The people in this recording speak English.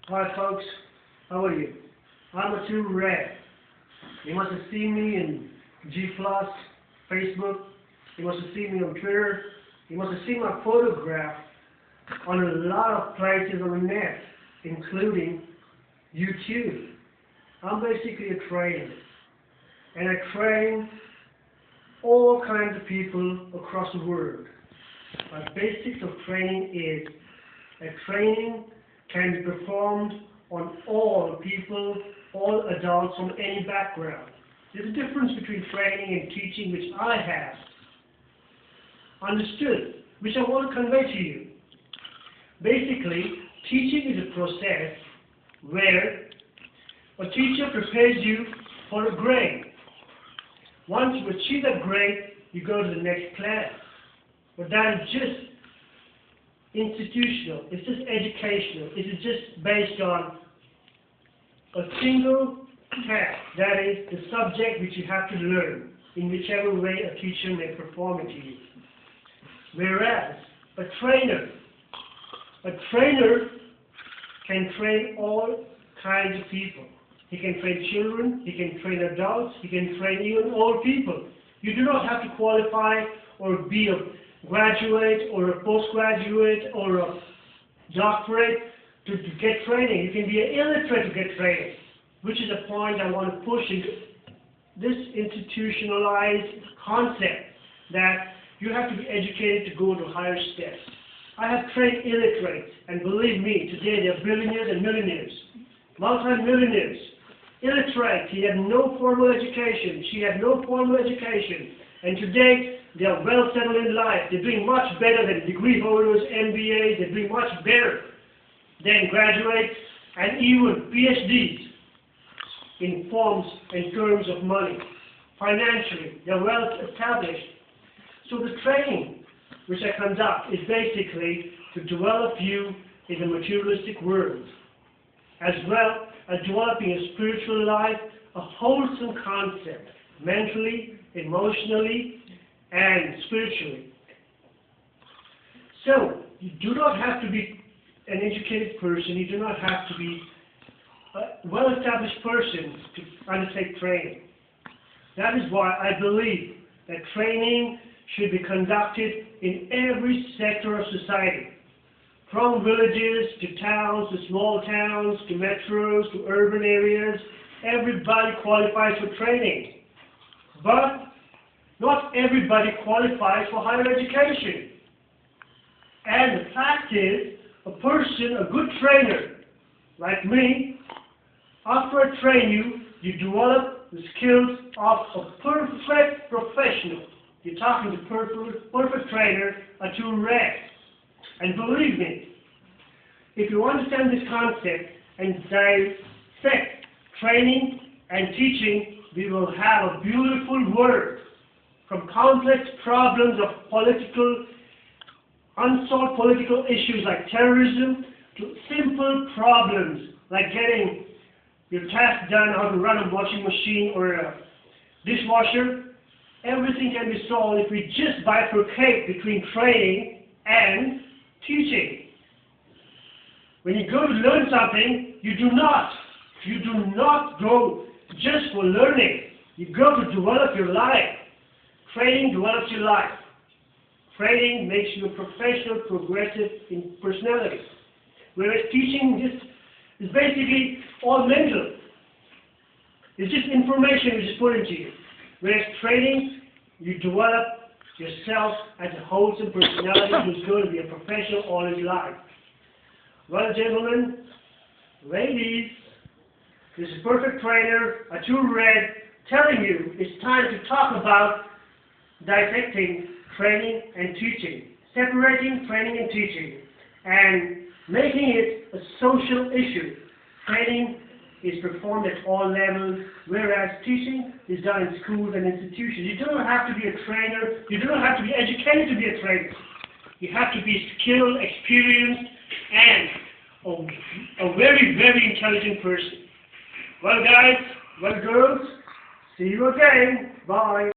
Hi folks, how are you? I'm ATOOLRED. You must have seen me in G+, Facebook. You must have seen me on Twitter. You must have seen my photograph on a lot of places on the net, including YouTube. I'm basically a trainer, and I train all kinds of people across the world. My basics of training is that training can be performed on all people, all adults from any background. There's a difference between training and teaching, which I have understood, which I want to convey to you. Basically, teaching is a process where a teacher prepares you for a grade. Once you achieve that grade, you go to the next class. But that is just institutional, it's just educational, it's just based on a single task, that is the subject which you have to learn in whichever way a teacher may perform it to you. Whereas a trainer can train all kinds of people. He can train children, he can train adults, he can train even old people. You do not have to qualify or be a graduate or a postgraduate or a doctorate to get training. You can be an illiterate to get training, which is a point I want to push into this institutionalized concept that you have to be educated to go to higher steps. I have trained illiterates, and believe me, today they are billionaires and millionaires, multi-millionaires. Illiterate, he had no formal education, she had no formal education, and today they are well settled in life. They're doing much better than degree holders, MBAs. They're doing much better than graduates and even PhDs in forms and terms of money. Financially, they're well established. So the training which I conduct is basically to develop you in the materialistic world, as well as developing a spiritual life, a wholesome concept, mentally, emotionally, and spiritually. So, you do not have to be an educated person, you do not have to be a well-established person to undertake training. That is why I believe that training should be conducted in every sector of society, from villages to towns, to small towns, to metros, to urban areas. Everybody qualifies for training. But not everybody qualifies for higher education. And the fact is, a person, a good trainer, like me, after I train you, you develop the skills of a perfect professional. You're talking to perfect trainer, ATOOLRED. And believe me, if you understand this concept and dissect training and teaching, we will have a beautiful world. From complex problems of unsolved political issues like terrorism, to simple problems like getting your task done, how to run a washing machine or a dishwasher. Everything can be solved if we just bifurcate between training and teaching. When you go to learn something, you do not go just for learning. You go to develop your life. Training develops your life. Training makes you a professional, progressive in personality. Whereas teaching is basically all mental. It's just information which is put into you. Whereas training, you develop yourself as a wholesome personality who's going to be a professional all his life. Well, gentlemen, ladies, this is Perfect Trainer, ATOOLRED, telling you it's time to talk about dissecting training and teaching, separating training and teaching, and making it a social issue. Training is performed at all levels, whereas teaching is done in schools and institutions. You don't have to be a trainer, you don't have to be educated to be a trainer. You have to be skilled, experienced, and a very, very intelligent person. Well guys, well girls, see you again. Bye.